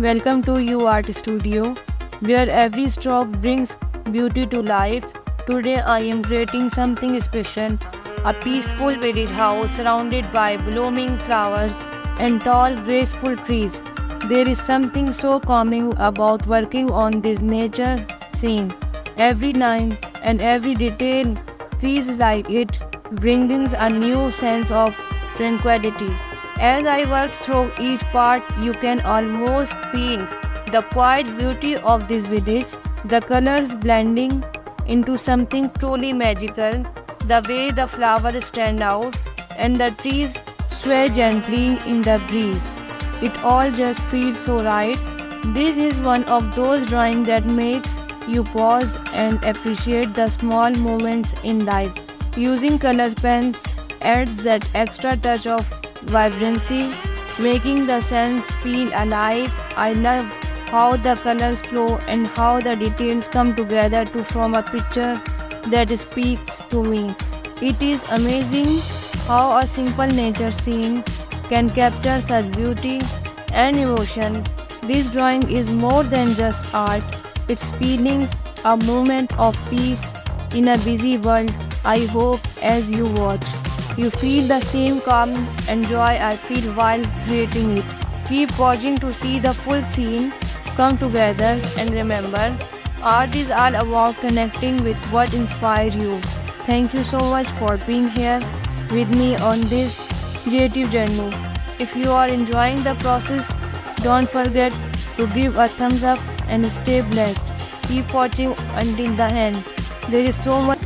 Welcome to Youart Studio, where every stroke brings beauty to life. Today I am creating something special, a peaceful village house surrounded by blooming flowers and tall, graceful trees. There is something so calming about working on this nature scene. Every line and every detail feels like it brings a new sense of tranquility. As I work through each part, you can almost feel the quiet beauty of this village, the colors blending into something truly magical, the way the flowers stand out, and the trees sway gently in the breeze. It all just feels so right. This is one of those drawings that makes you pause and appreciate the small moments in life. Using color pens adds that extra touch of vibrancy, making the sense feel alive. I love how the colors flow and how the details come together to form a picture that speaks to me. It is amazing how a simple nature scene can capture such beauty and emotion. This drawing is more than just art, it's feelings, a moment of peace in a busy world. I hope as you watch, you feel the same calm and joy I feel while creating it. Keep watching to see the full scene come together, and remember, art is all about connecting with what inspires you. Thank you so much for being here with me on this creative journey. If you are enjoying the process, don't forget to give a thumbs up and stay blessed. Keep watching until the end. There is so much